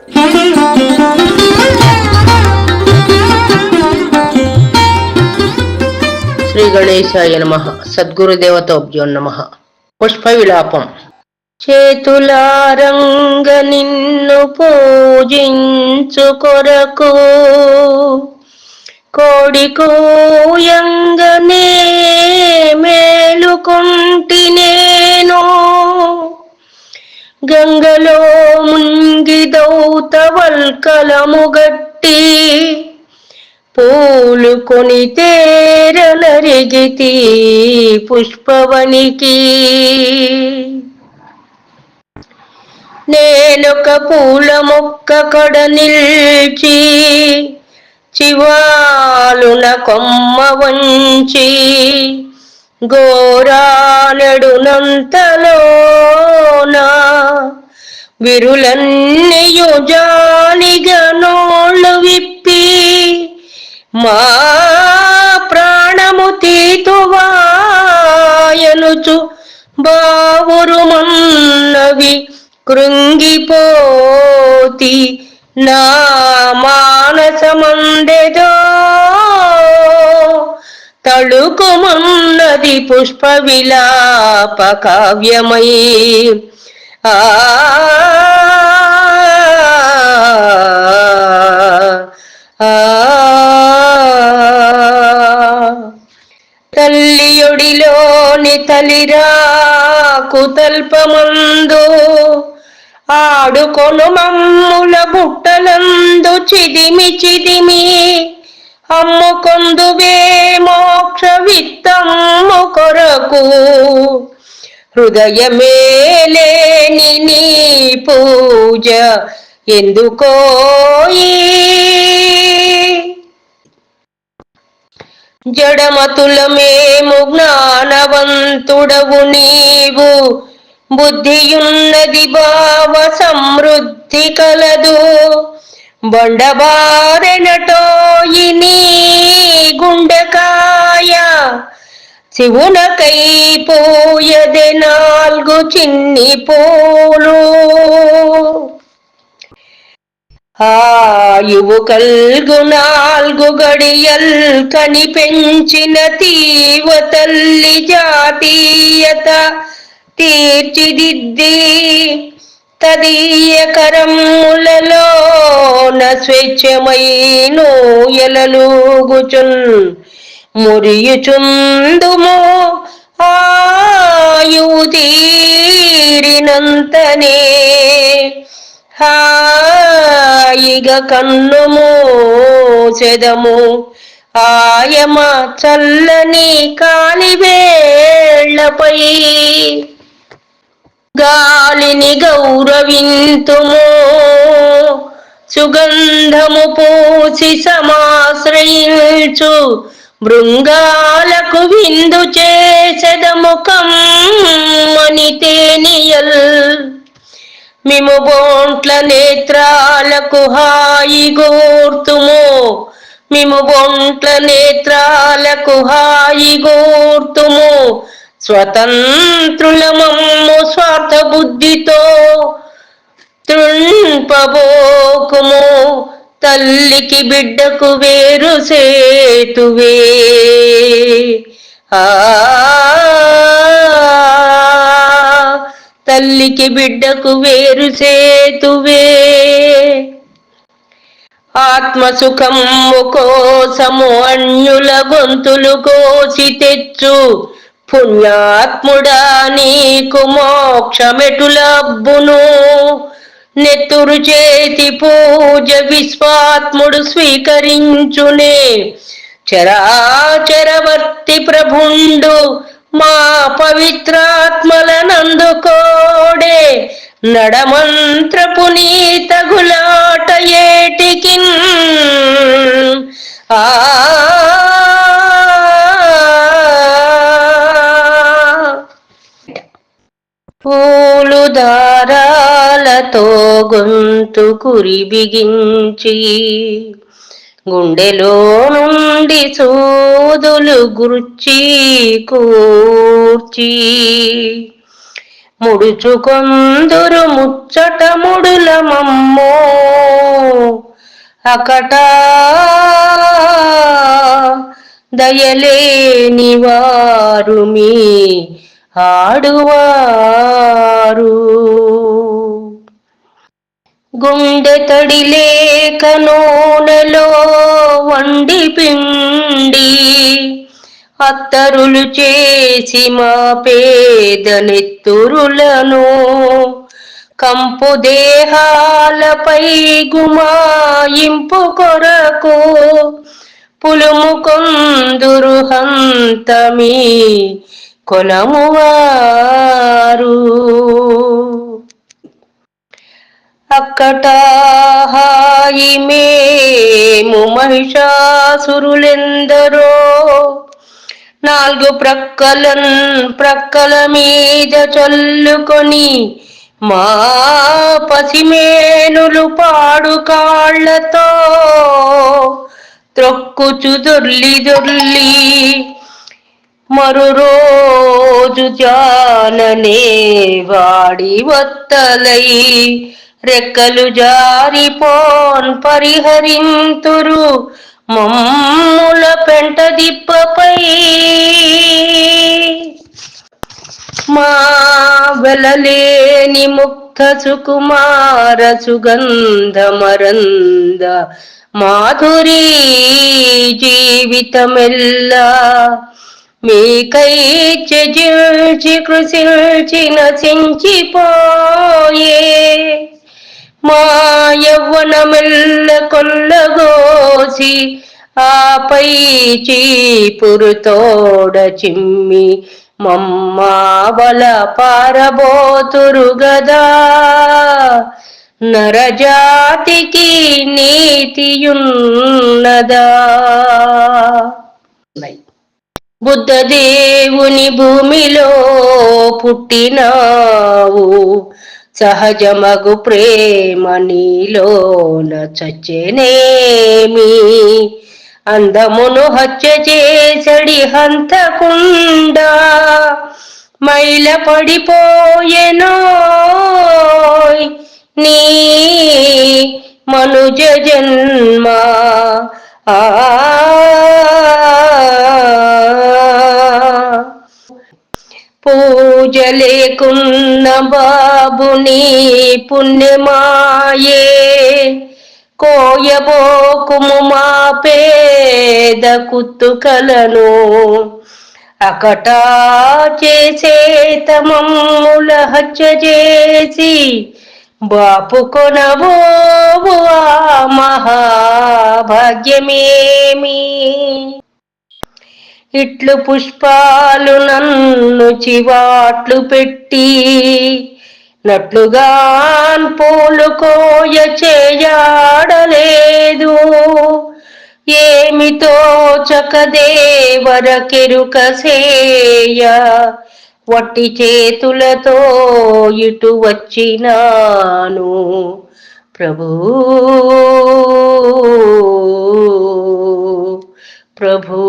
శ్రీ గణేశాయ నమః. సద్గురుదేవతోభ్యో నమః. పుష్ప విలాపం. చేతులారంగ నిన్ను పూజించు కొరకు కోడి కోయంగనే మేలుకొంటి నేను. గంగలో ముంగి దౌతవల్కలముగట్టి పూలు కొని తేరనరిగితి పుష్పవనికి. నేనొక పూల మొక్క కడ నిల్చి చివాలున కొమ్మ వంచి గోరానెడునంతలోన విరులన్నీయు జాలిగా నోళ్ళు విప్పి మా ప్రాణము తీతువాయనుచు బావురుమన్నవి కృంగిపోతి నా మానసమందెదో తళుకుమన్నది పుష్ప విలాప కావ్యమై. ఆ తల్లియొడిలోని తలిరాకు తల్పమందు ఆడుకొను మమ్ముల బుట్టలందు చిదిమి చిదిమి అమ్ముకొందువే మోక్ష విత్తమ్ము కొరకు. హృదయమేలేని నీ పూజ ఎందుకోయి? జడమతులమేము జ్ఞానవంతుడవు నీవు. బుద్ధియున్నది భావ సమృద్ధి కలదు. బండబారెనటోయి నీ గుండెకాయ. శివునకై పోయదే నాలుగు చిన్ని పూలు. ఆయువు కల్గు నాలుగు గడియల్ కని పెంచిన తీవ తల్లి జాతీయత తీర్చిదిద్ది తదీయ కరములలోన స్వేచ్ఛమైన ఎలలుగుచున్ మురియుచుందుము ఆయువు తీరినంతనే. హాయిగా కన్ను మూసెదము ఆయమ చల్లని కాలివేళ్లపై. గాలిని గౌరవింతుము సుగంధము పూసి సమాశ్రయించు భృంగాలకు విందు చేసెదము కమ్మని తేనియల్. మిము బోంట్ల నేత్రాలకు హాయిగోర్తుము. మిము బొంట్ల నేత్రాలకు హాయిగోర్తుము. స్వతంత్రులమమ్ము స్వార్థ బుద్ధితో తృణ్పబోకుము. తల్లికి బిడ్డకు వేరు సేతువే. తల్లికి బిడ్డకు వేరు సేతువే. ఆత్మసుఖము కోసము అన్యుల గొంతులు కోసి తెచ్చు పుణ్యాత్ముడా నీకు మోక్షమెటులబ్బును. నెత్తురు చేతి పూజ విశ్వాత్ముడు స్వీకరించునే. చరాచరవర్తి ప్రభుండు మా పవిత్రాత్మలనందుకోడే. నడమంత్ర పునీత గులాట ఏటికిన్. పూలు దారాలతో గొంతు కురి బిగించి గుండెలో నుండి సూదులు గుర్చి కూర్చి ముడుచుకొందురు ముచ్చట ముడుల మమ్మో. అకటా దయలేని వారు మీ ఆడువారు. గుండె తడి లేక నూనెలో వండి పిండి అత్తరులు చేసి మా పేద నెత్తురులను కంపు దేహాలపై గుమాయింపు కొరకు పులుము కొందురు హంతమీ కొలమువారు. అక్కట హాయి మేము మహిషాసురులెందరో నాలుగు ప్రక్కల మీద చల్లుకొని మా పసిమేనులు పాడు కాళ్లతో త్రొక్కుచు దొర్లి మరు రోజు జాననే వాడి వత్తలై రెక్కలు జారిపోన్ పరిహరింతురు మమ్ముల పెంట దిప్పపై. మా వెలలేని ముక్త సుకుమార సుగంధమరంద మాధురీ జీవితమెల్లా మీకై త్యజించి కృషించి నశించిపోయే. మా యవ్వనమెల్ల కొల్లగోసి ఆపై చీపురు తోడ చిమ్మి మమ్మావల పారబోతురు గదా. నరజాతికి నీతియున్నదా? బుద్ధదేవుని భూమిలో పుట్టినావు, సహజమగు ప్రేమ నీలోన చచ్చెనేమి. అందమును హత్య చేసడి హంతకుండా మైల పడిపోయెనోయ్ నీ మనుజ జన్మ. పూజ లేకున్న బాబుని పుణ్యమాయే కోయబోకుము మా పేద కుత్తుకలను. అకటా చేసేత మమ్ముల హత్య చేసి బాపు కొనబోవు ఆ మహాభాగ్యమేమి. ఇట్లు పుష్పాలు నన్ను చివాట్లు పెట్టి నట్లుగాన్ పూలు కోయ చేయడలేదు. ఏమితో చకదేవర కెరుక సేయ వట్టి చేతులతో ఇటు వచ్చినాను ప్రభూ. ప్రభూ